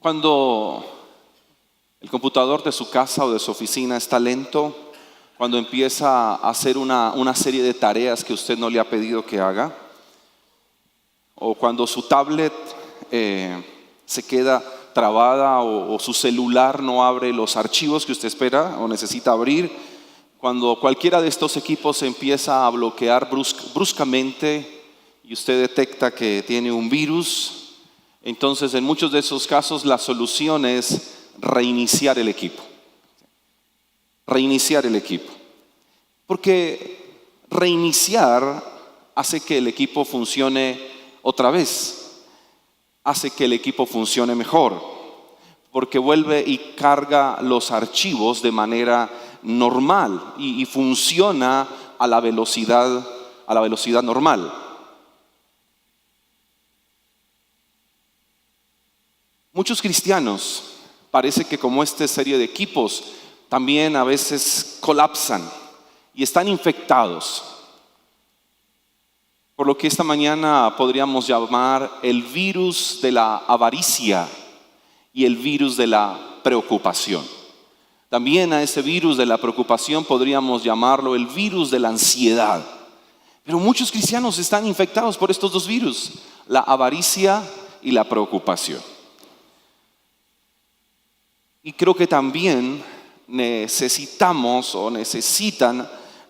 Cuando el computador de su casa o de su oficina está lento, cuando empieza a hacer una serie de tareas que usted no le ha pedido que haga, o cuando su tablet se queda trabada o su celular no abre los archivos que usted espera o necesita abrir, cuando cualquiera de estos equipos empieza a bloquear bruscamente y usted detecta que tiene un virus, entonces en muchos de esos casos la solución es reiniciar el equipo. Reiniciar el equipo. Porque reiniciar hace que el equipo funcione otra vez. Hace que el equipo funcione mejor. Porque vuelve y carga los archivos de manera normal y funciona a la velocidad normal. Muchos cristianos parece que como esta serie de equipos también a veces colapsan y están infectados. Por lo que esta mañana podríamos llamar el virus de la avaricia y el virus de la preocupación. También a ese virus de la preocupación podríamos llamarlo el virus de la ansiedad. Pero muchos cristianos están infectados por estos dos virus, la avaricia y la preocupación. Y creo que también necesitan,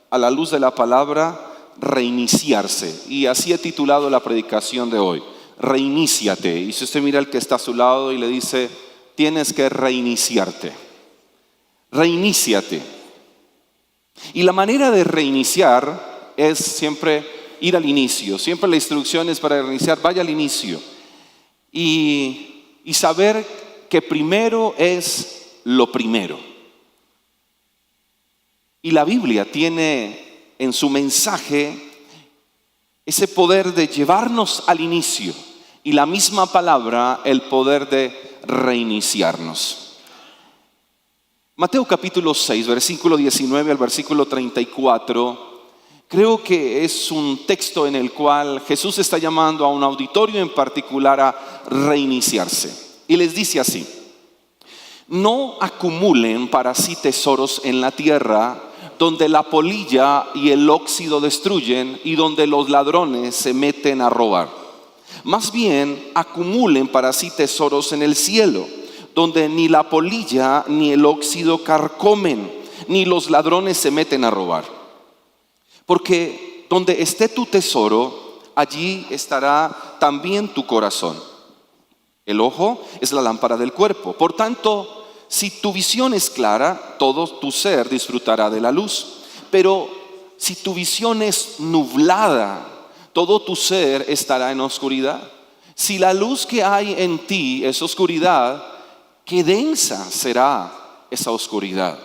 a la luz de la palabra, reiniciarse. Y así he titulado la predicación de hoy, reiníciate. Y si usted mira al que está a su lado y le dice, tienes que reiniciarte. Reiníciate. Y la manera de reiniciar es siempre ir al inicio. Siempre la instrucción es para reiniciar, vaya al inicio. Y saber que primero es lo primero. Y la Biblia tiene en su mensaje ese poder de llevarnos al inicio y la misma palabra el poder de reiniciarnos. Mateo capítulo 6, versículo 19 al versículo 34, creo que es un texto en el cual Jesús está llamando a un auditorio en particular a reiniciarse. Y les dice así: no acumulen para sí tesoros en la tierra, donde la polilla y el óxido destruyen y donde los ladrones se meten a robar. Más bien, acumulen para sí tesoros en el cielo, donde ni la polilla ni el óxido carcomen, ni los ladrones se meten a robar. Porque donde esté tu tesoro, allí estará también tu corazón. El ojo es la lámpara del cuerpo. Por tanto, si tu visión es clara, todo tu ser disfrutará de la luz. Pero si tu visión es nublada, todo tu ser estará en oscuridad. Si la luz que hay en ti es oscuridad, qué densa será esa oscuridad.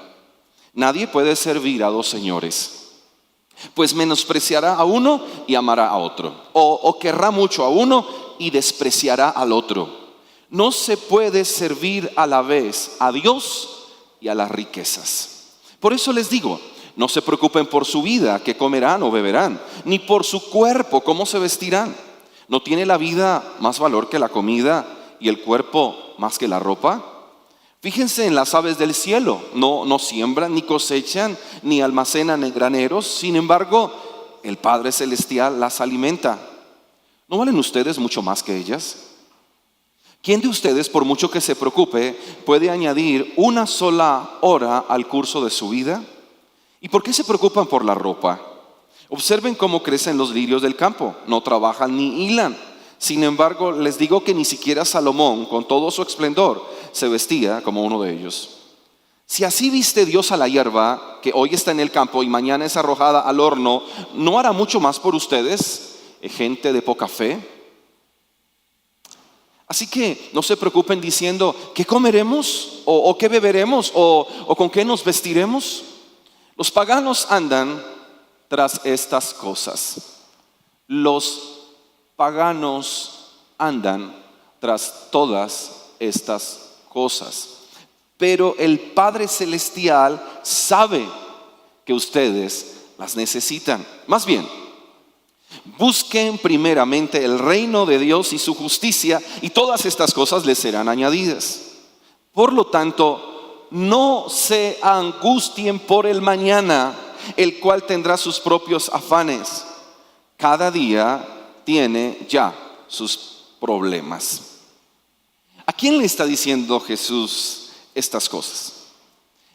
Nadie puede servir a dos señores, pues menospreciará a uno y amará a otro, o querrá mucho a uno y despreciará al otro. No se puede servir a la vez a Dios y a las riquezas. Por eso les digo, no se preocupen por su vida, qué comerán o beberán, ni por su cuerpo, cómo se vestirán. ¿No tiene la vida más valor que la comida y el cuerpo más que la ropa? Fíjense en las aves del cielo, no siembran, ni cosechan, ni almacenan en graneros. Sin embargo, el Padre Celestial las alimenta. ¿No valen ustedes mucho más que ellas? ¿Quién de ustedes, por mucho que se preocupe, puede añadir una sola hora al curso de su vida? ¿Y por qué se preocupan por la ropa? Observen cómo crecen los lirios del campo, no trabajan ni hilan. Sin embargo, les digo que ni siquiera Salomón, con todo su esplendor, se vestía como uno de ellos. Si así viste Dios a la hierba, que hoy está en el campo y mañana es arrojada al horno, ¿no hará mucho más por ustedes, gente de poca fe? Así que no se preocupen diciendo, ¿qué comeremos? ¿O qué beberemos? ¿O con qué nos vestiremos? Los paganos andan tras estas cosas. Los paganos andan tras todas estas cosas. Pero el Padre Celestial sabe que ustedes las necesitan. Más bien, Busquen primeramente el reino de Dios y su justicia, y todas estas cosas les serán añadidas. Por lo tanto, no se angustien por el mañana, el cual tendrá sus propios afanes. Cada día tiene ya sus problemas. ¿A quién le está diciendo Jesús estas cosas?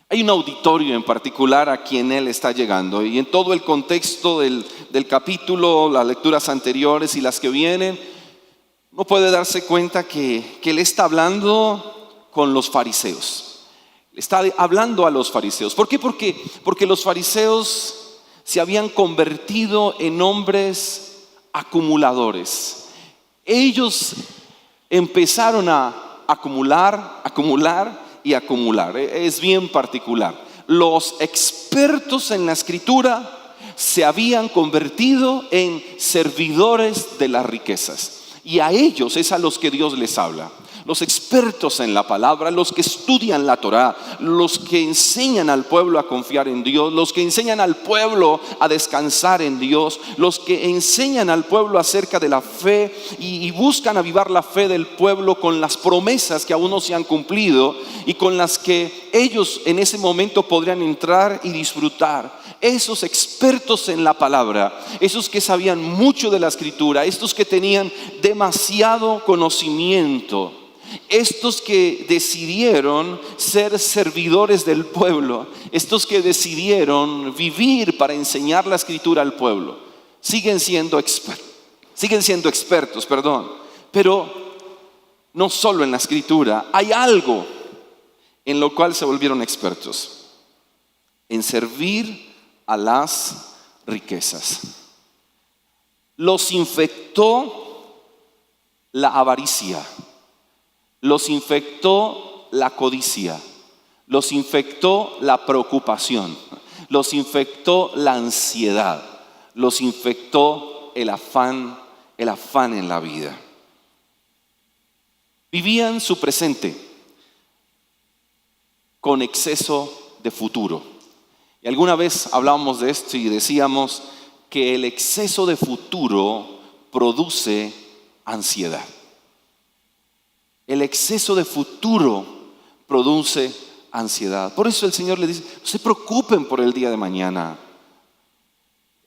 Hay un auditorio en particular a quien él está llegando, y en todo el contexto del capítulo, las lecturas anteriores y las que vienen, uno puede darse cuenta que él está hablando con los fariseos. Está hablando a los fariseos. ¿Por qué? Porque los fariseos se habían convertido en hombres acumuladores. Ellos empezaron a acumular y acumular. Es bien particular. Los expertos en la escritura se habían convertido en servidores de las riquezas, y a ellos es a los que Dios les habla. Los expertos en la palabra, los que estudian la Torá, los que enseñan al pueblo a confiar en Dios, los que enseñan al pueblo a descansar en Dios, los que enseñan al pueblo acerca de la fe y buscan avivar la fe del pueblo con las promesas que aún no se han cumplido y con las que ellos en ese momento podrían entrar y disfrutar. Esos expertos en la palabra, esos que sabían mucho de la escritura, estos que tenían demasiado conocimiento, estos que decidieron ser servidores del pueblo, estos que decidieron vivir para enseñar la escritura al pueblo, siguen siendo expertos, pero no solo en la escritura. Hay algo en lo cual se volvieron expertos: en servir a las riquezas. Los infectó la avaricia, los infectó la codicia, los infectó la preocupación, los infectó la ansiedad, los infectó el afán en la vida. Vivían su presente con exceso de futuro. Y alguna vez hablábamos de esto y decíamos que el exceso de futuro produce ansiedad. El exceso de futuro produce ansiedad. Por eso el Señor le dice: no se preocupen por el día de mañana.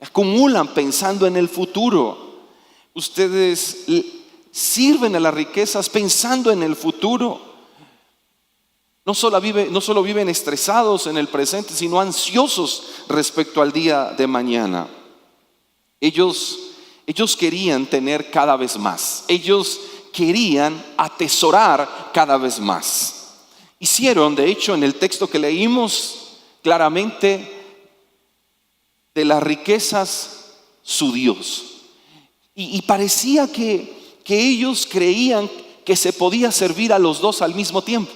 Acumulan pensando en el futuro. Ustedes sirven a las riquezas pensando en el futuro. No solo viven estresados en el presente, sino ansiosos respecto al día de mañana. Ellos querían tener cada vez más. Ellos querían atesorar cada vez más. Hicieron, de hecho, en el texto que leímos claramente, de las riquezas su Dios. Y parecía que ellos creían que se podía servir a los dos al mismo tiempo.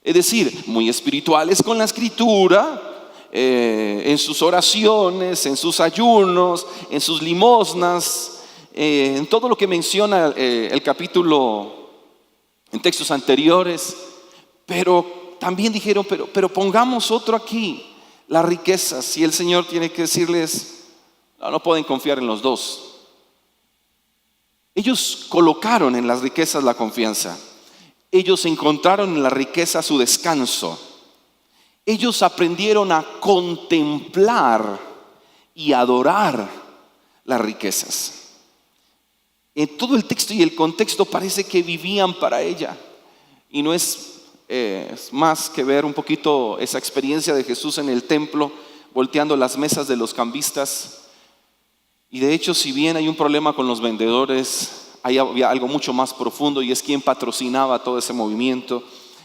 Es decir, muy espirituales con la escritura, en sus oraciones, en sus ayunos, en sus limosnas, en todo lo que menciona el capítulo en textos anteriores. Pero también dijeron, pero pongamos otro aquí, las riquezas. Y el Señor tiene que decirles: no pueden confiar en los dos. Ellos colocaron en las riquezas la confianza. Ellos encontraron en la riqueza su descanso. Ellos aprendieron a contemplar y adorar las riquezas. En todo el texto y el contexto parece que vivían para ella. Y no es más que ver un poquito esa experiencia de Jesús en el templo, volteando las mesas de los cambistas. Y de hecho, si bien hay un problema con los vendedores, había algo mucho más profundo, y es quién patrocinaba todo ese movimiento.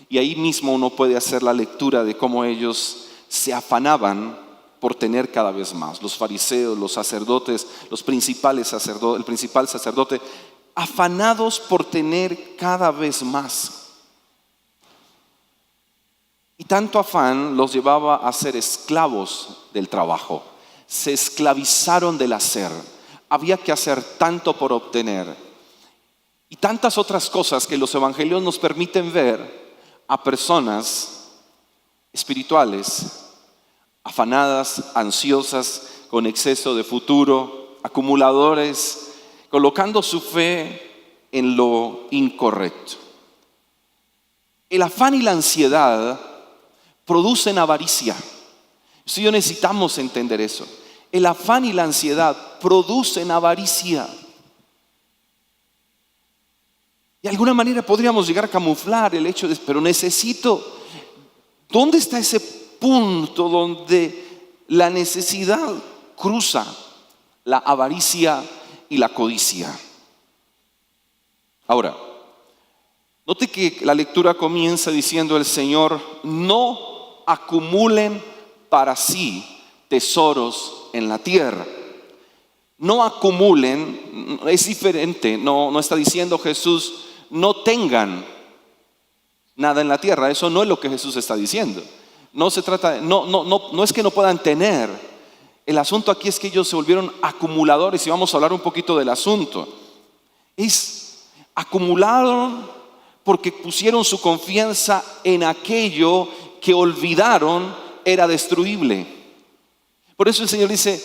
Y ahí mismo uno puede hacer la lectura de cómo ellos se afanaban por tener cada vez más. Los fariseos, los sacerdotes, el principal sacerdote, afanados por tener cada vez más. Y tanto afán los llevaba a ser esclavos del trabajo. Se esclavizaron del hacer. Había que hacer tanto por obtener. Y tantas otras cosas que los evangelios nos permiten ver a personas espirituales, afanadas, ansiosas, con exceso de futuro, acumuladores, colocando su fe en lo incorrecto. El afán y la ansiedad producen avaricia. Eso yo necesitamos entender eso. El afán y la ansiedad producen avaricia. De alguna manera podríamos llegar a camuflar el hecho de, pero necesito. ¿Dónde está ese punto donde la necesidad cruza la avaricia y la codicia? Ahora, note que la lectura comienza diciendo el Señor: no acumulen para sí tesoros en la tierra. No acumulen, es diferente, no está diciendo Jesús no tengan nada en la tierra. Eso no es lo que Jesús está diciendo. No se trata de, no es que no puedan tener. El asunto aquí es que ellos se volvieron acumuladores, y vamos a hablar un poquito del asunto. Acumularon porque pusieron su confianza en aquello que olvidaron era destruible. Por eso el Señor dice: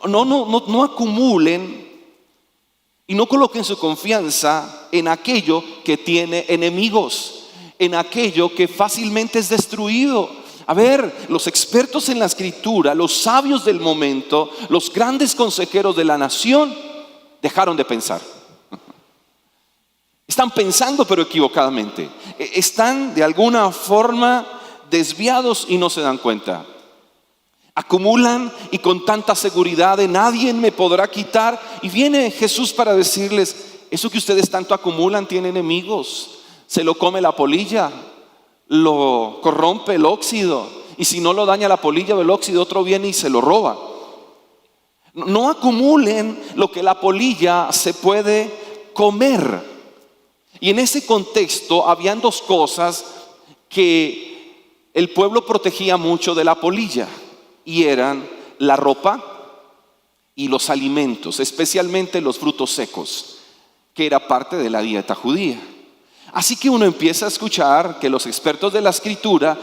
no acumulen y no coloquen su confianza en aquello que tiene enemigos, en aquello que fácilmente es destruido. A ver, los expertos en la escritura, los sabios del momento, los grandes consejeros de la nación dejaron de pensar. Están pensando pero equivocadamente. Están de alguna forma desviados y no se dan cuenta. Acumulan y con tanta seguridad de nadie me podrá quitar. Y viene Jesús para decirles: eso que ustedes tanto acumulan tiene enemigos. Se lo come la polilla, lo corrompe el óxido, y si no lo daña la polilla o el óxido, otro viene y se lo roba. No acumulen lo que la polilla se puede comer. Y en ese contexto habían dos cosas que el pueblo protegía mucho de la polilla, y eran la ropa y los alimentos, especialmente los frutos secos, que era parte de la dieta judía. Así que uno empieza a escuchar que los expertos de la escritura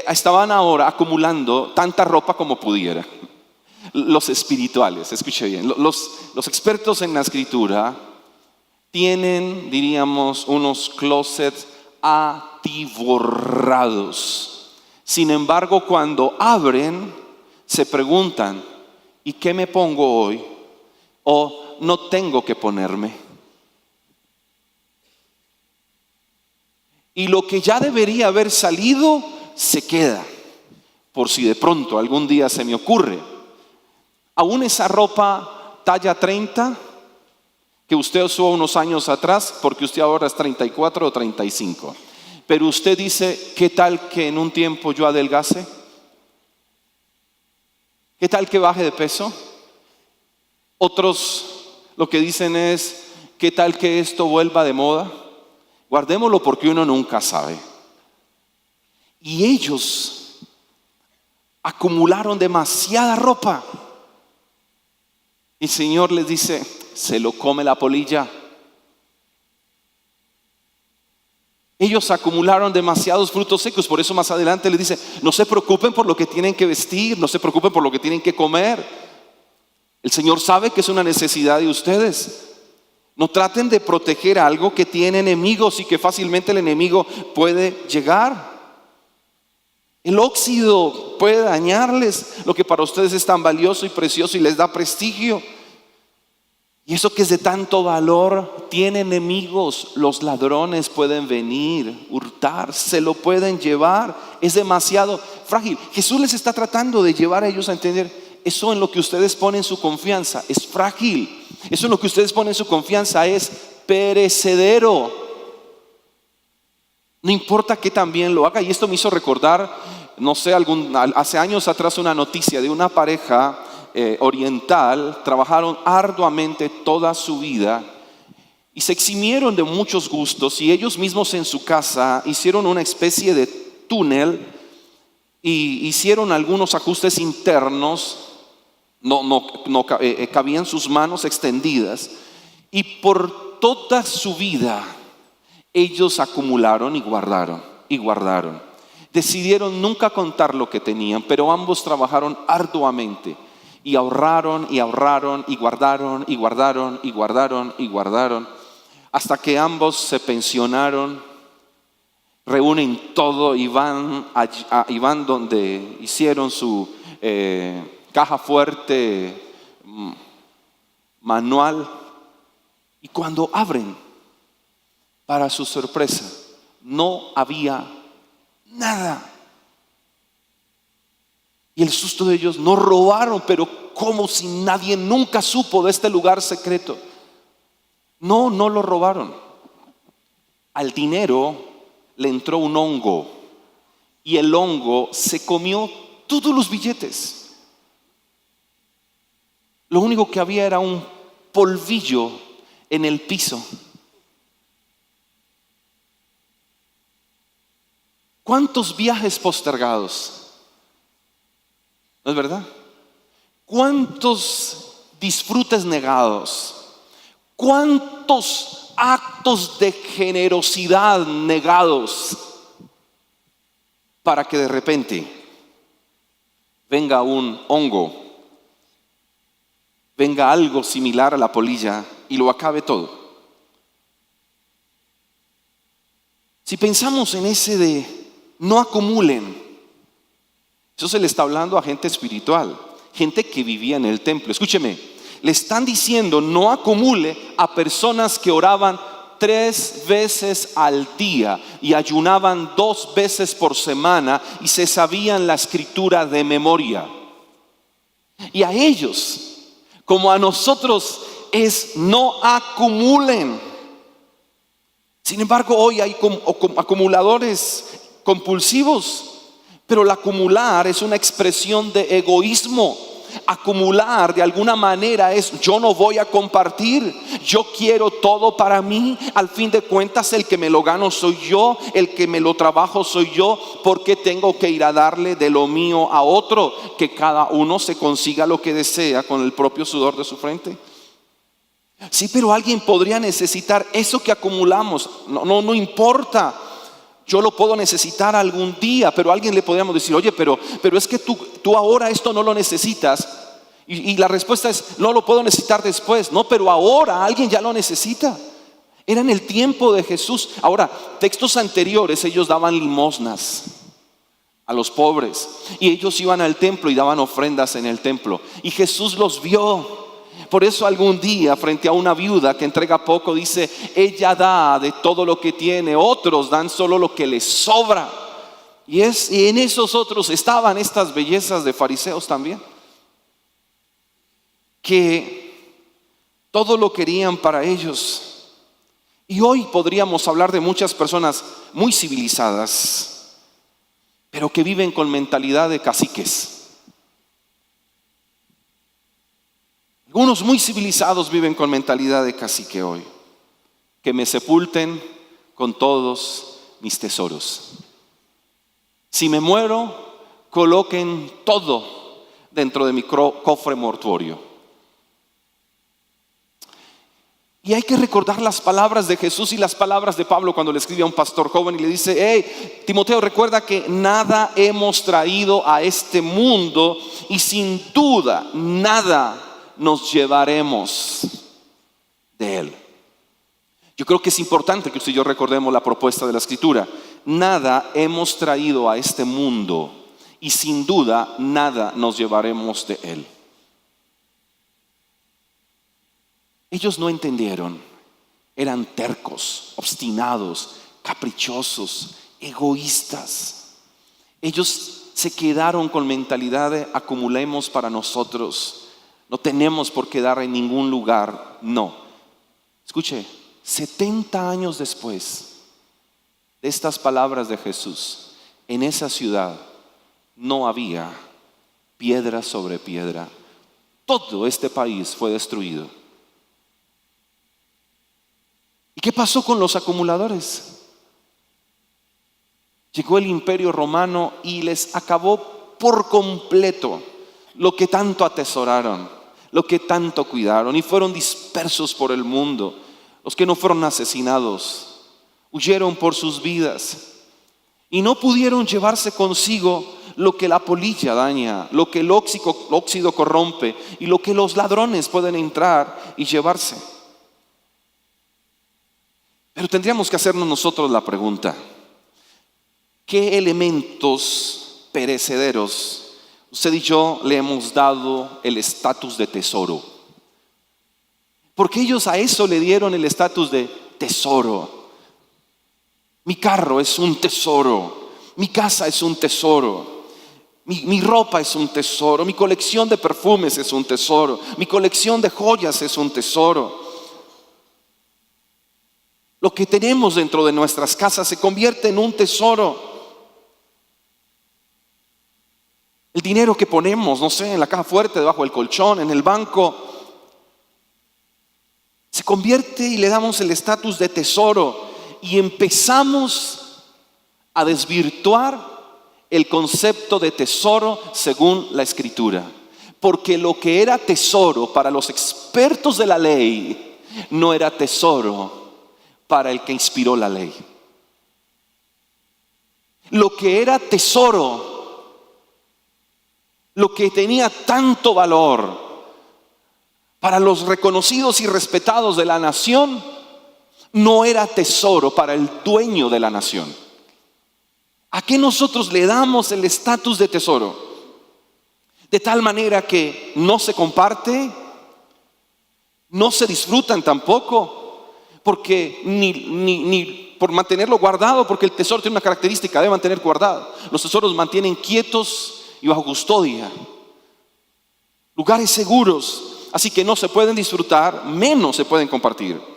estaban ahora acumulando tanta ropa como pudiera. Los espirituales, escuche bien, los expertos en la escritura tienen, diríamos, unos closets atiborrados. Sin embargo, cuando abren, se preguntan: ¿y qué me pongo hoy? O no tengo que ponerme. Y lo que ya debería haber salido se queda, por si de pronto algún día se me ocurre. Aún esa ropa talla 30 que usted usó unos años atrás, porque usted ahora es 34 o 35. Pero usted dice: ¿qué tal que en un tiempo yo adelgace? ¿Qué tal que baje de peso? Otros lo que dicen es: ¿qué tal que esto vuelva de moda? Guardémoslo porque uno nunca sabe. Y ellos acumularon demasiada ropa. Y el Señor les dice: se lo come la polilla. Ellos acumularon demasiados frutos secos. Por eso más adelante les dice: no se preocupen por lo que tienen que vestir, no se preocupen por lo que tienen que comer. El Señor sabe que es una necesidad de ustedes. No traten de proteger algo que tiene enemigos y que fácilmente el enemigo puede llegar. El óxido puede dañarles lo que para ustedes es tan valioso y precioso y les da prestigio. Y eso que es de tanto valor tiene enemigos. Los ladrones pueden venir, hurtar, se lo pueden llevar. Es demasiado frágil. Jesús les está tratando de llevar a ellos a entender: eso en lo que ustedes ponen su confianza es frágil. Eso en lo que ustedes ponen su confianza es perecedero. No importa que también lo haga. Y esto me hizo recordar, no sé, hace años atrás una noticia de una pareja oriental. Trabajaron arduamente toda su vida y se eximieron de muchos gustos, y ellos mismos en su casa hicieron una especie de túnel y hicieron algunos ajustes internos. No cabían sus manos extendidas, y por toda su vida ellos acumularon y guardaron. Decidieron nunca contar lo que tenían, pero ambos trabajaron arduamente. Y ahorraron y ahorraron y guardaron y guardaron y guardaron y guardaron hasta que ambos se pensionaron, reúnen todo y van donde hicieron su caja fuerte manual. Y cuando abren, para su sorpresa, no había nada. Y el susto de ellos: no robaron, pero como si nadie nunca supo de este lugar secreto. No lo robaron. Al dinero le entró un hongo y el hongo se comió todos los billetes. Lo único que había era un polvillo en el piso. ¿Cuántos viajes postergados? ¿No es verdad? ¿Cuántos disfrutes negados? ¿Cuántos actos de generosidad negados para que de repente venga un hongo, venga algo similar a la polilla y lo acabe todo? Si pensamos en ese de no acumulen, eso se le está hablando a gente espiritual, gente que vivía en el templo. Escúcheme, le están diciendo no acumule a personas que oraban 3 veces al día y ayunaban 2 veces por semana y se sabían la escritura de memoria. Y a ellos, como a nosotros, es no acumulen. Sin embargo, hoy hay acumuladores compulsivos. Pero el acumular es una expresión de egoísmo. Acumular de alguna manera es: yo no voy a compartir, yo quiero todo para mí. Al fin de cuentas, el que me lo gano soy yo, el que me lo trabajo soy yo. ¿Por qué tengo que ir a darle de lo mío a otro? Que cada uno se consiga lo que desea con el propio sudor de su frente. Sí, pero alguien podría necesitar eso que acumulamos. No importa. Yo lo puedo necesitar algún día, pero a alguien le podríamos decir: oye, pero es que tú ahora esto no lo necesitas. Y la respuesta es: no lo puedo necesitar después. No, pero ahora alguien ya lo necesita. Era en el tiempo de Jesús. Ahora, textos anteriores, ellos daban limosnas a los pobres. Y ellos iban al templo y daban ofrendas en el templo. Y Jesús los vio. Por eso algún día, frente a una viuda que entrega poco, dice: ella da de todo lo que tiene, otros dan solo lo que les sobra. Y en esos otros estaban estas bellezas de fariseos también, que todo lo querían para ellos. Y hoy podríamos hablar de muchas personas muy civilizadas, pero que viven con mentalidad de caciques. Algunos muy civilizados viven con mentalidad de cacique hoy. Que me sepulten con todos mis tesoros. Si me muero, coloquen todo dentro de mi cofre mortuorio. Y hay que recordar las palabras de Jesús y las palabras de Pablo cuando le escribe a un pastor joven y le dice: hey, Timoteo, recuerda que nada hemos traído a este mundo y sin duda nada nos llevaremos de él. Yo creo que es importante que usted y yo recordemos la propuesta de la Escritura. Nada hemos traído a este mundo y sin duda nada nos llevaremos de él. Ellos no entendieron. Eran tercos, obstinados, caprichosos, egoístas. Ellos se quedaron con mentalidad de acumulemos para nosotros. No tenemos por qué dar en ningún lugar. No. Escuche, 70 años después de estas palabras de Jesús, en esa ciudad no había piedra sobre piedra. Todo este país fue destruido. ¿Y qué pasó con los acumuladores? Llegó el Imperio Romano y les acabó por completo lo que tanto atesoraron, lo que tanto cuidaron, y fueron dispersos por el mundo. Los que no fueron asesinados huyeron por sus vidas y no pudieron llevarse consigo lo que la polilla daña, lo que el óxido corrompe y lo que los ladrones pueden entrar y llevarse. Pero tendríamos que hacernos nosotros la pregunta: ¿qué elementos perecederos usted y yo le hemos dado el estatus de tesoro? Porque ellos a eso le dieron el estatus de tesoro. Mi carro es un tesoro, mi casa es un tesoro, mi ropa es un tesoro, mi colección de perfumes es un tesoro, mi colección de joyas es un tesoro. Lo que tenemos dentro de nuestras casas se convierte en un tesoro. El dinero que ponemos, no sé, en la caja fuerte, debajo del colchón, en el banco, se convierte y le damos el estatus de tesoro. Y empezamos a desvirtuar el concepto de tesoro según la Escritura. Porque lo que era tesoro para los expertos de la ley no era tesoro para el que inspiró la ley. Lo que era tesoro, lo que tenía tanto valor para los reconocidos y respetados de la nación, no era tesoro para el dueño de la nación. ¿A qué nosotros le damos el estatus de tesoro? De tal manera que no se comparte, no se disfrutan tampoco, porque ni por mantenerlo guardado, porque el tesoro tiene una característica, debe mantener guardado. Los tesoros mantienen quietos y bajo custodia, lugares seguros, así que no se pueden disfrutar, menos se pueden compartir.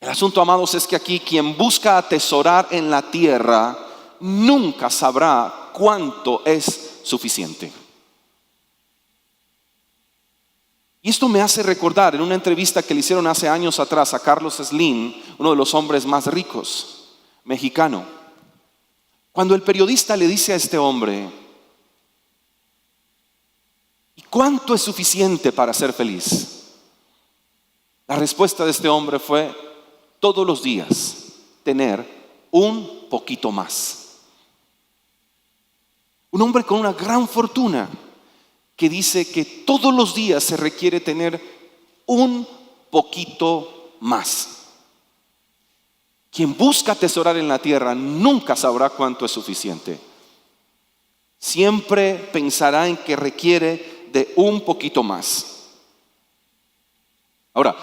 El asunto, amados, es que aquí quien busca atesorar en la tierra nunca sabrá cuánto es suficiente. Y esto me hace recordar en una entrevista que le hicieron hace años atrás a Carlos Slim, uno de los hombres más ricos, mexicano. Cuando el periodista le dice a este hombre: ¿y cuánto es suficiente para ser feliz? La respuesta de este hombre fue: todos los días tener un poquito más. Un hombre con una gran fortuna que dice que todos los días se requiere tener un poquito más. Quien busca atesorar en la tierra nunca sabrá cuánto es suficiente. Siempre pensará en que requiere de un poquito más. Ahora,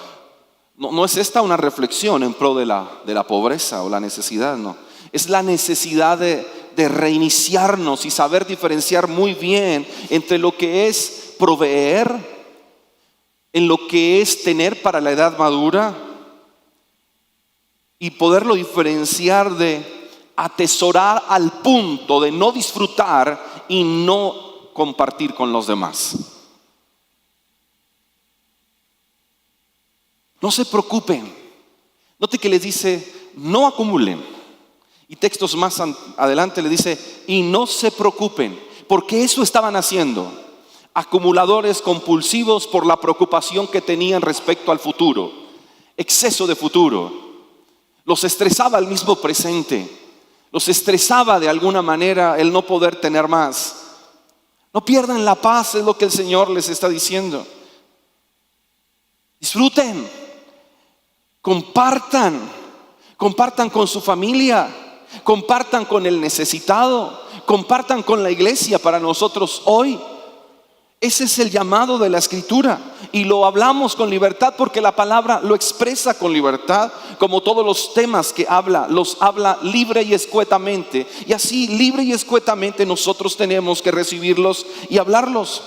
no es esta una reflexión en pro de la pobreza o la necesidad, no. Es la necesidad de reiniciarnos y saber diferenciar muy bien entre lo que es proveer, en lo que es tener para la edad madura, y poderlo diferenciar de atesorar al punto de no disfrutar y no compartir con los demás. No se preocupen. Note que les dice: no acumulen. Y textos más adelante le dice: y no se preocupen, porque eso estaban haciendo. Acumuladores compulsivos por la preocupación que tenían respecto al futuro. Exceso de futuro. Los estresaba el mismo presente. Los estresaba de alguna manera el no poder tener más. No pierdan la paz, es lo que el Señor les está diciendo. Disfruten, compartan con su familia. Compartan con el necesitado, compartan con la iglesia para nosotros hoy. Ese es el llamado de la Escritura, y lo hablamos con libertad porque la palabra lo expresa con libertad, como todos los temas que habla, los habla libre y escuetamente, y así libre y escuetamente nosotros tenemos que recibirlos y hablarlos.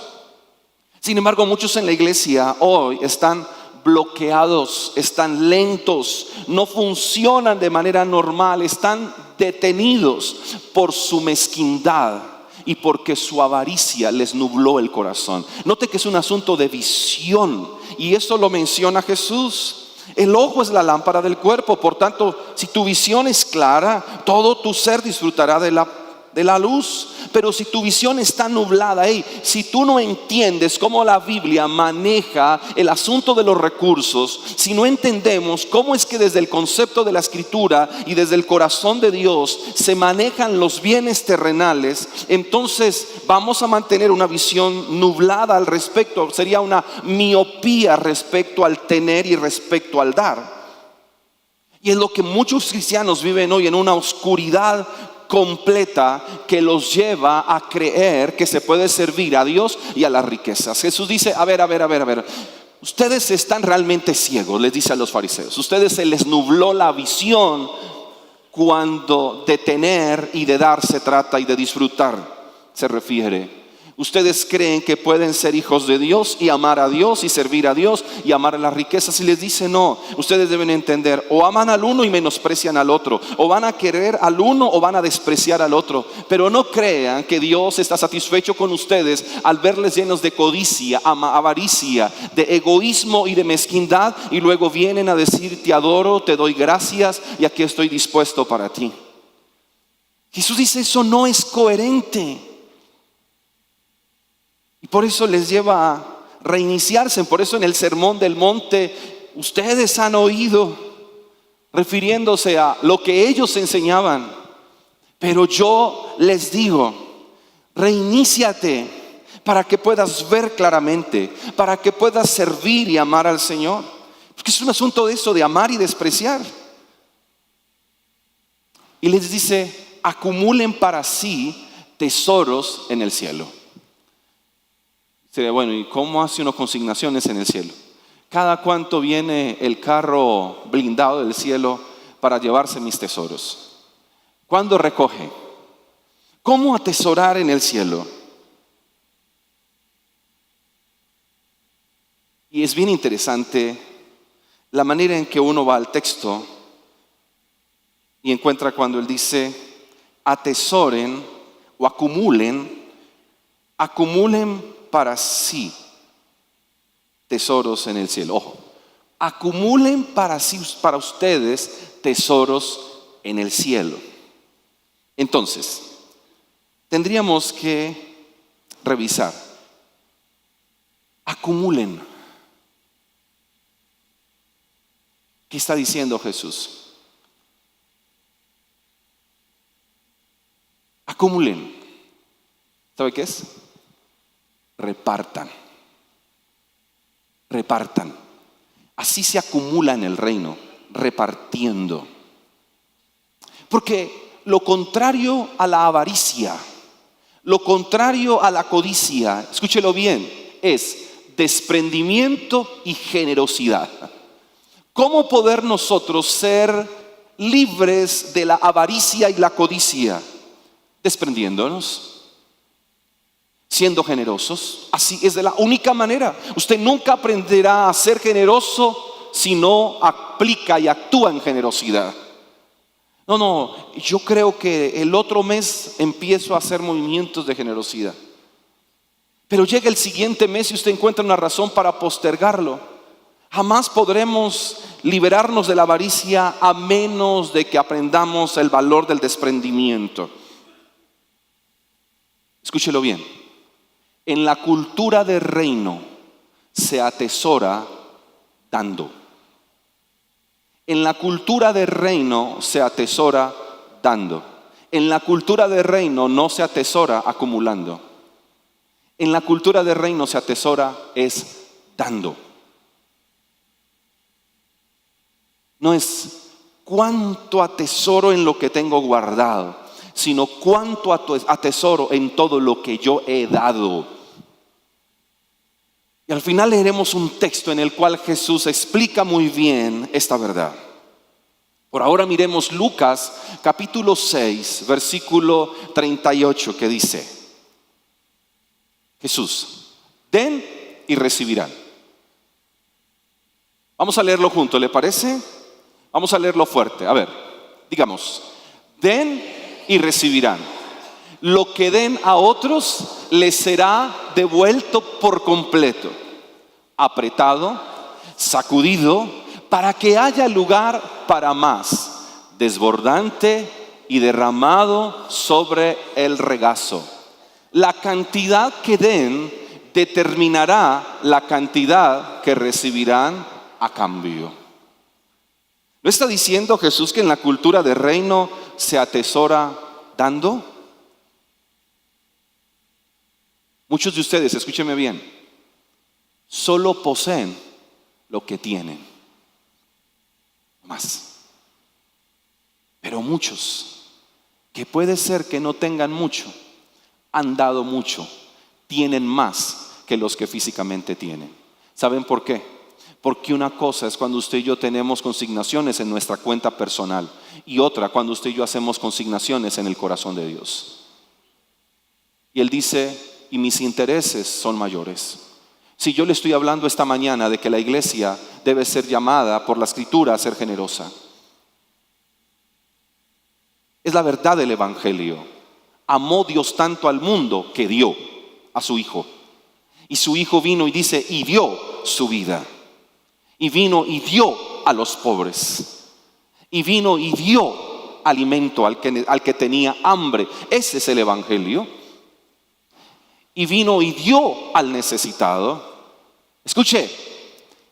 Sin embargo, muchos en la iglesia hoy están bloqueados, están lentos, no funcionan de manera normal, están detenidos por su mezquindad y porque su avaricia les nubló el corazón. Note que es un asunto de visión, y eso lo menciona Jesús. El ojo es la lámpara del cuerpo, por tanto, si tu visión es clara, todo tu ser disfrutará de la luz. Pero si tu visión está nublada, si tú no entiendes cómo la Biblia maneja el asunto de los recursos, si no entendemos cómo es que desde el concepto de la Escritura y desde el corazón de Dios se manejan los bienes terrenales, entonces vamos a mantener una visión nublada al respecto. Sería una miopía respecto al tener y respecto al dar. Y es lo que muchos cristianos viven hoy, en una oscuridad completa que los lleva a creer que se puede servir a Dios y a las riquezas. Jesús dice, a ver, ustedes están realmente ciegos, les dice a los fariseos. Ustedes se les nubló la visión cuando de tener y de dar se trata, y de disfrutar se refiere. Ustedes creen que pueden ser hijos de Dios y amar a Dios y servir a Dios y amar a las riquezas, y les dice no. Ustedes deben entender, o aman al uno y menosprecian al otro, o van a querer al uno o van a despreciar al otro. Pero no crean que Dios está satisfecho con ustedes al verles llenos de codicia, avaricia, de egoísmo y de mezquindad, y luego vienen a decir te adoro, te doy gracias y aquí estoy dispuesto para ti. Jesús dice eso no es coherente. Y por eso les lleva a reiniciarse. Por eso en el Sermón del Monte ustedes han oído, refiriéndose a lo que ellos enseñaban. Pero yo les digo, reiníciate para que puedas ver claramente, para que puedas servir y amar al Señor. Porque es un asunto de eso, de amar y despreciar. Y les dice, acumulen para sí tesoros en el cielo. Sería bueno, ¿y cómo hace uno consignaciones en el cielo? ¿Cada cuánto viene el carro blindado del cielo para llevarse mis tesoros? ¿Cuándo recoge? ¿Cómo atesorar en el cielo? Y es bien interesante la manera en que uno va al texto y encuentra cuando él dice, atesoren o acumulen para sí tesoros en el cielo. Ojo, acumulen para sí, para ustedes, tesoros en el cielo. Entonces, tendríamos que revisar. Acumulen. ¿Qué está diciendo Jesús? Acumulen. ¿Sabe qué es? Repartan. Así se acumula en el reino, repartiendo. Porque lo contrario a la avaricia, lo contrario a la codicia, escúchelo bien, es desprendimiento y generosidad. ¿Cómo poder nosotros ser libres de la avaricia y la codicia? Desprendiéndonos, siendo generosos. Así es de la única manera. Usted nunca aprenderá a ser generoso si no aplica y actúa en generosidad. No, yo creo que el otro mes empiezo a hacer movimientos de generosidad. Pero llega el siguiente mes y usted encuentra una razón para postergarlo. Jamás podremos liberarnos de la avaricia a menos de que aprendamos el valor del desprendimiento. Escúchelo bien. En la cultura del reino se atesora dando. En la cultura del reino se atesora dando. En la cultura del reino no se atesora acumulando. En la cultura del reino se atesora es dando. No es cuánto atesoro en lo que tengo guardado, sino cuánto atesoro en todo lo que yo he dado. Y al final leeremos un texto en el cual Jesús explica muy bien esta verdad. Por ahora miremos Lucas capítulo 6, versículo 38, que dice: Jesús, den y recibirán. Vamos a leerlo juntos, ¿le parece? Vamos a leerlo fuerte. A ver, digamos, den y recibirán. Lo que den a otros les será devuelto por completo, apretado, sacudido, para que haya lugar para más, desbordante y derramado sobre el regazo. La cantidad que den determinará la cantidad que recibirán a cambio. ¿No está diciendo Jesús que en la cultura de reino se atesora dando? Muchos de ustedes, escúchenme bien, solo poseen lo que tienen, más. Pero muchos, que puede ser que no tengan mucho, han dado mucho, tienen más que los que físicamente tienen. ¿Saben por qué? Porque una cosa es cuando usted y yo tenemos consignaciones en nuestra cuenta personal y otra cuando usted y yo hacemos consignaciones en el corazón de Dios. Y Él dice, y mis intereses son mayores. Si yo le estoy hablando esta mañana de que la iglesia debe ser llamada por la Escritura a ser generosa, es la verdad del Evangelio. Amó Dios tanto al mundo que dio a su Hijo. Y su Hijo vino y dice, y dio su vida. Y vino y dio a los pobres. Y vino y dio alimento al que tenía hambre. Ese es el Evangelio. Y vino y dio al necesitado. Escuche,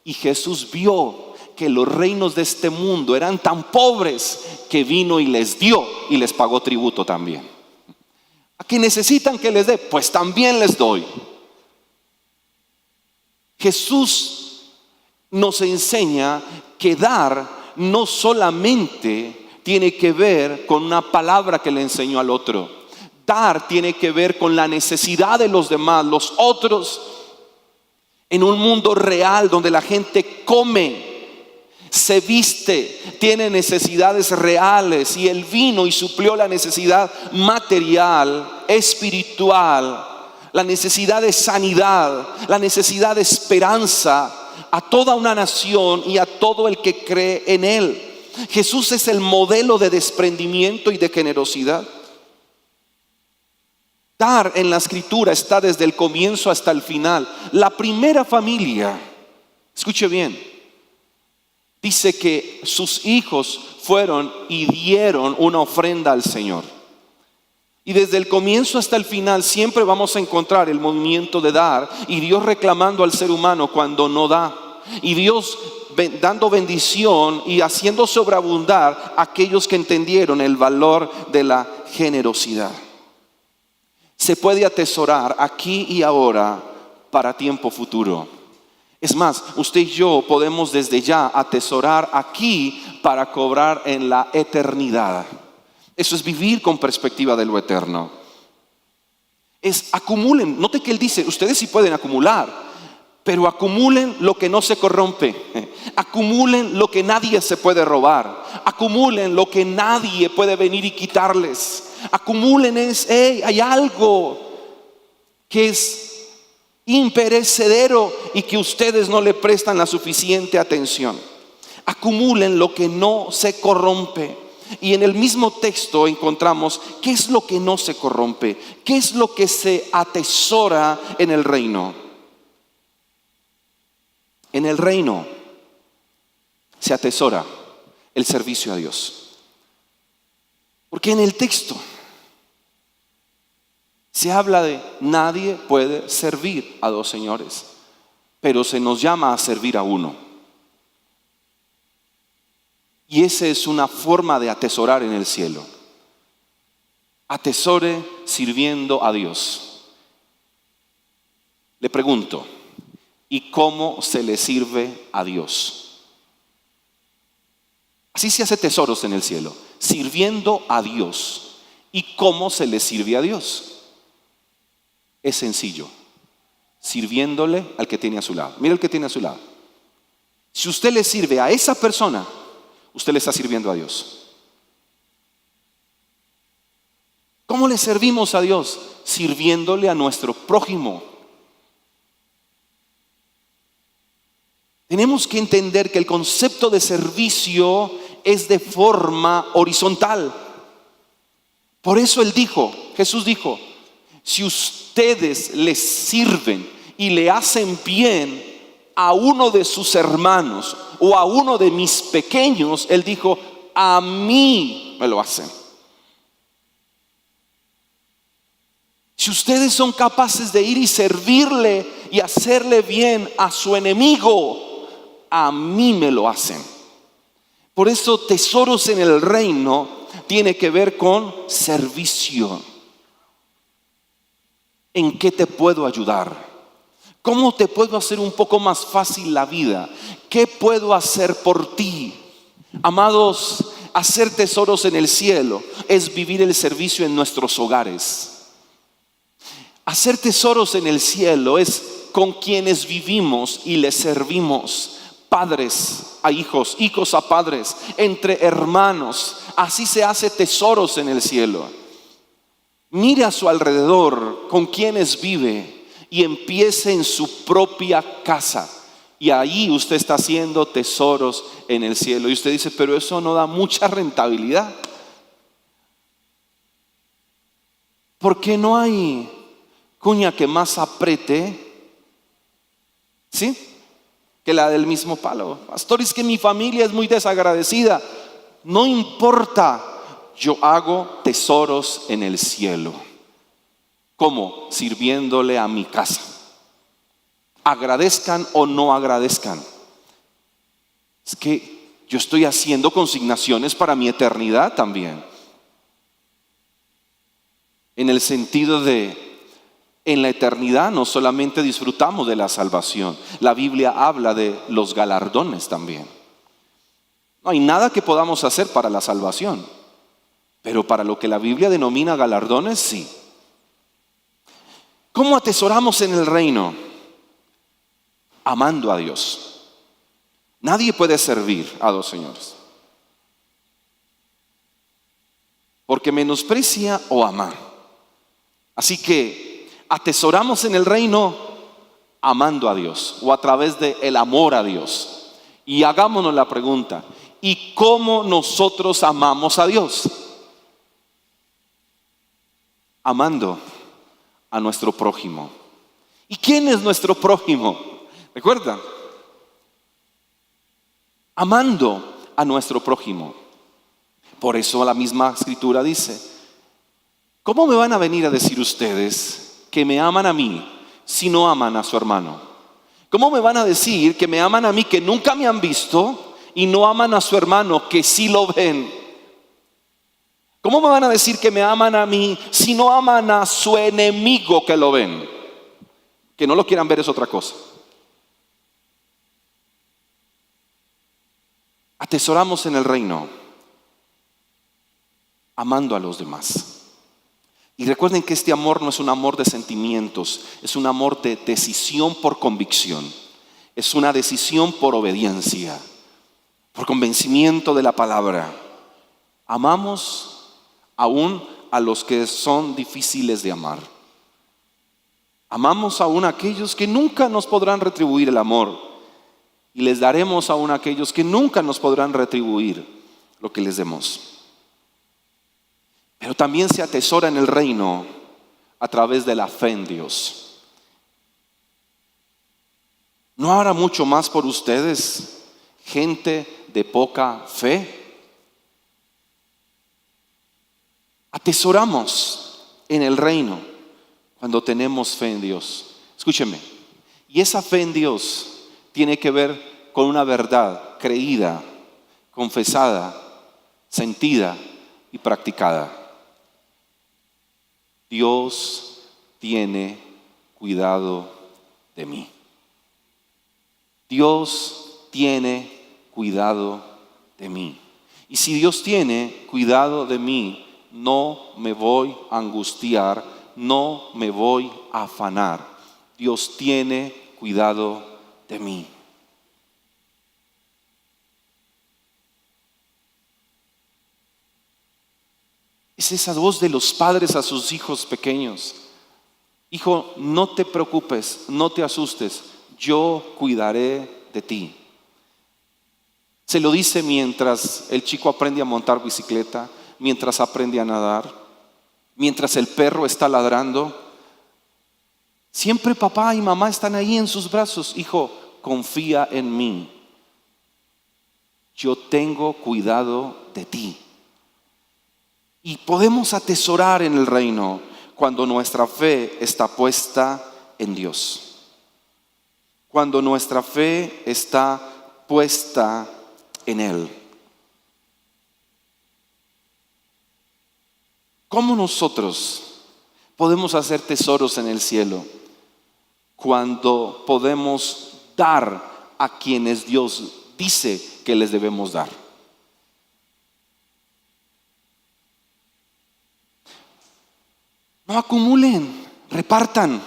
y Jesús vio que los reinos de este mundo eran tan pobres que vino y les dio y les pagó tributo también. ¿A qué necesitan que les dé? Pues también les doy. Jesús nos enseña que dar no solamente tiene que ver con una palabra que le enseñó al otro. Dar tiene que ver con la necesidad de los demás, los otros. En un mundo real donde la gente come, se viste, tiene necesidades reales, y Él vino y suplió la necesidad material, espiritual, la necesidad de sanidad, la necesidad de esperanza a toda una nación y a todo el que cree en Él. Jesús es el modelo de desprendimiento y de generosidad. Dar en la Escritura está desde el comienzo hasta el final. La primera familia, escuche bien, dice que sus hijos fueron y dieron una ofrenda al Señor. Y desde el comienzo hasta el final siempre vamos a encontrar el movimiento de dar, y Dios reclamando al ser humano cuando no da, y Dios dando bendición y haciendo sobreabundar a aquellos que entendieron el valor de la generosidad. Se puede atesorar aquí y ahora para tiempo futuro. Es más, usted y yo podemos desde ya atesorar aquí para cobrar en la eternidad. Eso es vivir con perspectiva de lo eterno. Es acumulen. Note que Él dice, ustedes sí pueden acumular, pero acumulen lo que no se corrompe. Acumulen lo que nadie se puede robar. Acumulen lo que nadie puede venir y quitarles. Acumulen hay algo que es imperecedero y que ustedes no le prestan la suficiente atención. Acumulen lo que no se corrompe. Y en el mismo texto encontramos qué es lo que no se corrompe, qué es lo que se atesora en el reino. En el reino se atesora el servicio a Dios. Porque en el texto se habla de nadie puede servir a dos señores, pero se nos llama a servir a uno. Y esa es una forma de atesorar en el cielo. Atesore sirviendo a Dios. Le pregunto, ¿y cómo se le sirve a Dios? Así se hace tesoros en el cielo, sirviendo a Dios. ¿Y cómo se le sirve a Dios? Es sencillo, sirviéndole al que tiene a su lado. Mira el que tiene a su lado. Si usted le sirve a esa persona, usted le está sirviendo a Dios. ¿Cómo le servimos a Dios? Sirviéndole a nuestro prójimo. Tenemos que entender que el concepto de servicio es de forma horizontal. Por eso Jesús dijo, si ustedes les sirven y le hacen bien a uno de sus hermanos o a uno de mis pequeños, Él dijo, a mí me lo hacen. Si ustedes son capaces de ir y servirle y hacerle bien a su enemigo, a mí me lo hacen. Por eso tesoros en el reino tiene que ver con servicio. ¿En qué te puedo ayudar? ¿Cómo te puedo hacer un poco más fácil la vida? ¿Qué puedo hacer por ti? Amados, hacer tesoros en el cielo es vivir el servicio en nuestros hogares. Hacer tesoros en el cielo es con quienes vivimos y les servimos. Padres a hijos, hijos a padres, entre hermanos. Así se hace tesoros en el cielo. Mire a su alrededor con quienes vive y empiece en su propia casa. Y ahí usted está haciendo tesoros en el cielo. Y usted dice, pero eso no da mucha rentabilidad. Porque no hay cuña que más apriete, ¿sí?, que la del mismo palo. Pastor, es que mi familia es muy desagradecida. No importa, yo hago tesoros en el cielo. ¿Cómo? Sirviéndole a mi casa. Agradezcan o no agradezcan. Es que yo estoy haciendo consignaciones para mi eternidad también. En el sentido de, en la eternidad no solamente disfrutamos de la salvación, la Biblia habla de los galardones también. No hay nada que podamos hacer para la salvación, pero para lo que la Biblia denomina galardones, sí. ¿Cómo atesoramos en el reino? Amando a Dios. Nadie puede servir a dos señores, porque menosprecia o ama. Así que atesoramos en el reino amando a Dios o a través del amor a Dios. Y hagámonos la pregunta, ¿y cómo nosotros amamos a Dios? Amando a nuestro prójimo. ¿Y quién es nuestro prójimo? ¿Recuerdan? Amando a nuestro prójimo. Por eso la misma escritura dice, ¿cómo me van a venir a decir ustedes que me aman a mí si no aman a su hermano? ¿Cómo me van a decir que me aman a mí que nunca me han visto y no aman a su hermano que sí lo ven? ¿Cómo me van a decir que me aman a mí si no aman a su enemigo que lo ven? Que no lo quieran ver es otra cosa. Atesoramos en el reino amando a los demás. Y recuerden que este amor no es un amor de sentimientos, es un amor de decisión por convicción. Es una decisión por obediencia, por convencimiento de la palabra. Amamos aún a los que son difíciles de amar. Amamos aún a aquellos que nunca nos podrán retribuir el amor. Y les daremos aún a aquellos que nunca nos podrán retribuir lo que les demos. Pero también se atesora en el reino a través de la fe en Dios. ¿No hará mucho más por ustedes, gente de poca fe? Atesoramos en el reino cuando tenemos fe en Dios. Escúcheme, y esa fe en Dios tiene que ver con una verdad creída, confesada, sentida y practicada. Dios tiene cuidado de mí. Dios tiene cuidado de mí. Y si Dios tiene cuidado de mí, no me voy a angustiar, no me voy a afanar. Dios tiene cuidado de mí. Es esa voz de los padres a sus hijos pequeños. Hijo, no te preocupes, no te asustes, yo cuidaré de ti. Se lo dice mientras el chico aprende a montar bicicleta, mientras aprende a nadar, mientras el perro está ladrando. Siempre papá y mamá están ahí en sus brazos. Hijo, confía en mí. Yo tengo cuidado de ti. Y podemos atesorar en el reino cuando nuestra fe está puesta en Dios. Cuando nuestra fe está puesta en Él. ¿Cómo nosotros podemos hacer tesoros en el cielo? Cuando podemos dar a quienes Dios dice que les debemos dar. No acumulen, repartan.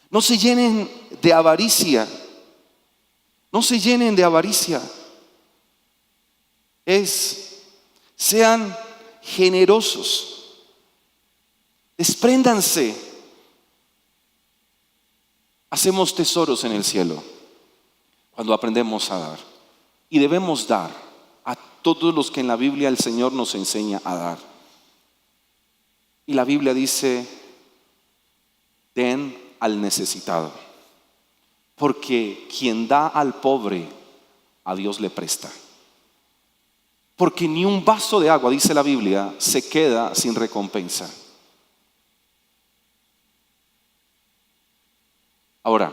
No se llenen de avaricia. No se llenen de avaricia. Sean generosos. Despréndanse. Hacemos tesoros en el cielo cuando aprendemos a dar. Y debemos dar a todos los que en la Biblia el Señor nos enseña a dar. Y la Biblia dice: den al necesitado, porque quien da al pobre, a Dios le presta. Porque ni un vaso de agua, dice la Biblia, se queda sin recompensa. Ahora,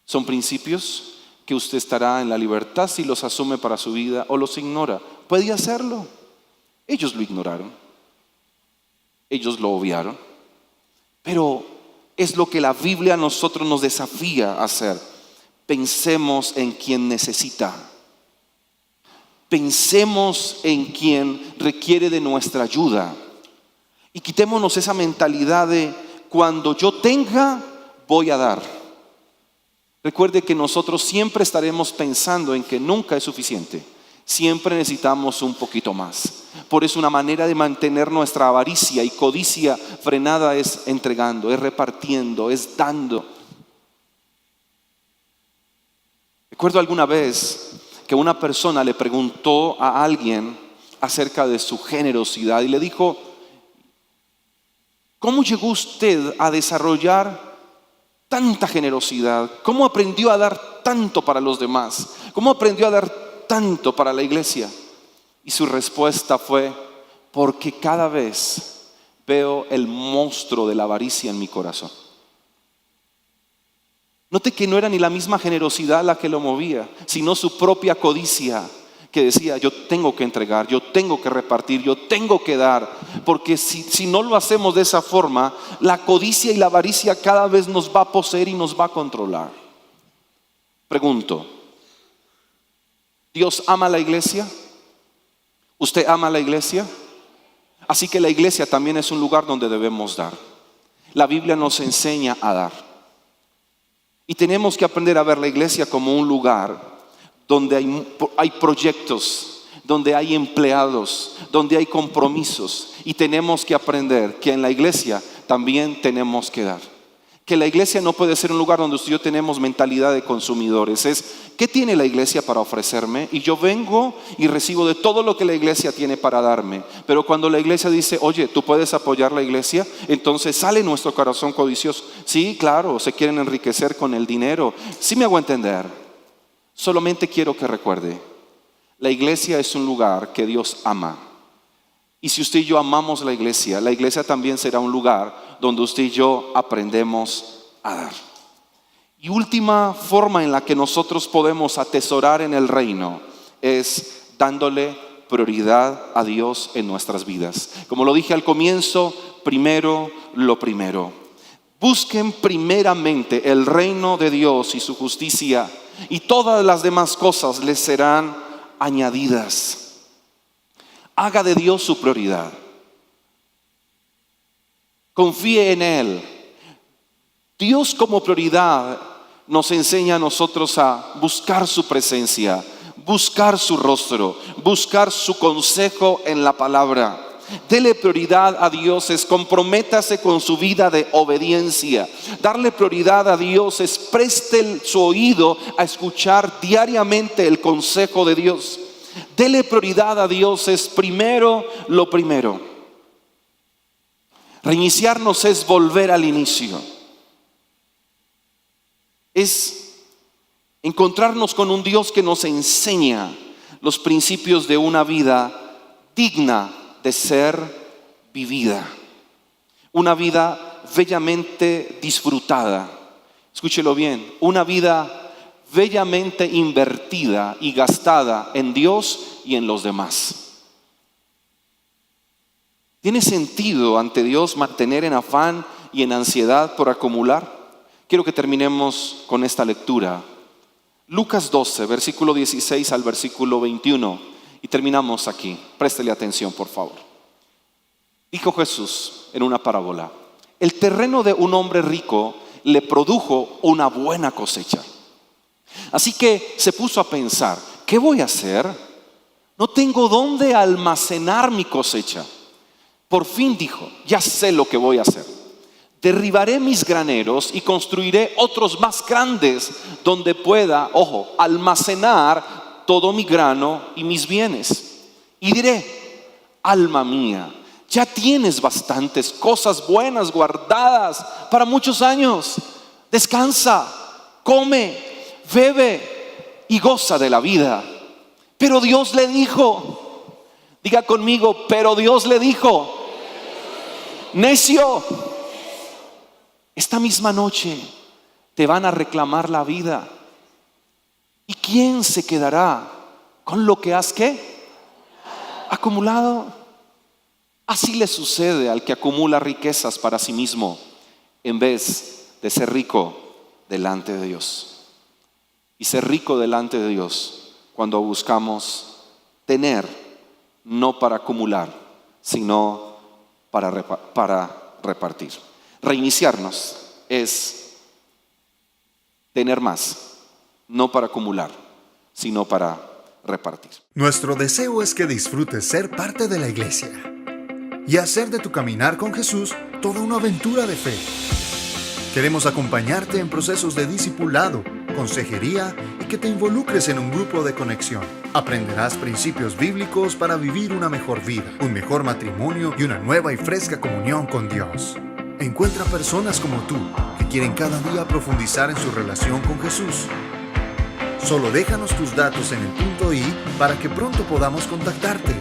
son principios que usted estará en la libertad si los asume para su vida o los ignora. Puede hacerlo. Ellos lo ignoraron. Ellos lo obviaron. Pero es lo que la Biblia a nosotros nos desafía a hacer. Pensemos en quien necesita. Pensemos en quien requiere de nuestra ayuda. Y quitémonos esa mentalidad de cuando yo tenga, voy a dar. Recuerde que nosotros siempre estaremos pensando en que nunca es suficiente. Siempre necesitamos un poquito más. Por eso una manera de mantener nuestra avaricia y codicia frenada es entregando, es repartiendo, es dando. Recuerdo alguna vez que una persona le preguntó a alguien acerca de su generosidad y le dijo: ¿cómo llegó usted a desarrollar tanta generosidad? ¿Cómo aprendió a dar tanto para los demás? ¿Cómo aprendió a dar tanto para la iglesia? Y su respuesta fue: porque cada vez veo el monstruo de la avaricia en mi corazón. Note que no era ni la misma generosidad la que lo movía, sino su propia codicia, que decía: yo tengo que entregar, yo tengo que repartir, yo tengo que dar. Porque si no lo hacemos de esa forma, la codicia y la avaricia cada vez nos va a poseer y nos va a controlar. Pregunto: ¿Dios ama a la iglesia? ¿Usted ama a la iglesia? Así que la iglesia también es un lugar donde debemos dar. La Biblia nos enseña a dar. Y tenemos que aprender a ver la iglesia como un lugar donde hay proyectos, donde hay empleados, donde hay compromisos. Y tenemos que aprender que en la iglesia también tenemos que dar. Que la iglesia no puede ser un lugar donde usted y yo tenemos mentalidad de consumidores. Es: ¿qué tiene la iglesia para ofrecerme? Y yo vengo y recibo de todo lo que la iglesia tiene para darme. Pero cuando la iglesia dice: oye, ¿tú puedes apoyar la iglesia? Entonces sale nuestro corazón codicioso. Sí, claro, se quieren enriquecer con el dinero. Sí me hago entender. Solamente quiero que recuerde: la iglesia es un lugar que Dios ama. Y si usted y yo amamos la iglesia también será un lugar donde usted y yo aprendemos a dar. Y última forma en la que nosotros podemos atesorar en el reino es dándole prioridad a Dios en nuestras vidas. Como lo dije al comienzo, primero lo primero. Busquen primeramente el reino de Dios y su justicia, y todas las demás cosas les serán añadidas. Haga de Dios su prioridad. Confíe en Él. Dios como prioridad nos enseña a nosotros a buscar su presencia, buscar su rostro, buscar su consejo en la palabra. Dele prioridad a Dios es comprométase con su vida de obediencia. Darle prioridad a Dios es preste su oído a escuchar diariamente el consejo de Dios. Dele prioridad a Dios es primero lo primero. Reiniciarnos es volver al inicio. Es encontrarnos con un Dios que nos enseña los principios de una vida digna de ser vivida. una vida bellamente disfrutada. Escúchelo bien, una vida bellamente invertida y gastada en Dios y en los demás. ¿Tiene sentido ante Dios mantener en afán y en ansiedad por acumular? Quiero que terminemos con esta lectura. Lucas 12, versículo 16 al versículo 21. Y terminamos aquí. Préstele atención, por favor. Dijo Jesús en una parábola: el terreno de un hombre rico le produjo una buena cosecha. Así que se puso a pensar: ¿qué voy a hacer? No tengo dónde almacenar mi cosecha. Por fin dijo: ya sé lo que voy a hacer. Derribaré mis graneros y construiré otros más grandes donde pueda, almacenar todo mi grano y mis bienes. Y diré: alma mía, ya tienes bastantes cosas buenas guardadas para muchos años. Descansa, come, bebe y goza de la vida. Pero Dios le dijo, diga conmigo, pero Dios le dijo: necio, esta misma noche te van a reclamar la vida. ¿Y quién se quedará con lo que has acumulado? Así le sucede al que acumula riquezas para sí mismo en vez de ser rico delante de Dios. Y ser rico delante de Dios cuando buscamos tener, no para acumular, sino para repartir. Reiniciarnos es tener más, no para acumular, sino para repartir. Nuestro deseo es que disfrutes ser parte de la iglesia y hacer de tu caminar con Jesús toda una aventura de fe. Queremos acompañarte en procesos de discipulado, consejería y que te involucres en un grupo de conexión. Aprenderás principios bíblicos para vivir una mejor vida, un mejor matrimonio y una nueva y fresca comunión con Dios. Encuentra personas como tú que quieren cada día profundizar en su relación con Jesús. Solo déjanos tus datos en el punto I para que pronto podamos contactarte.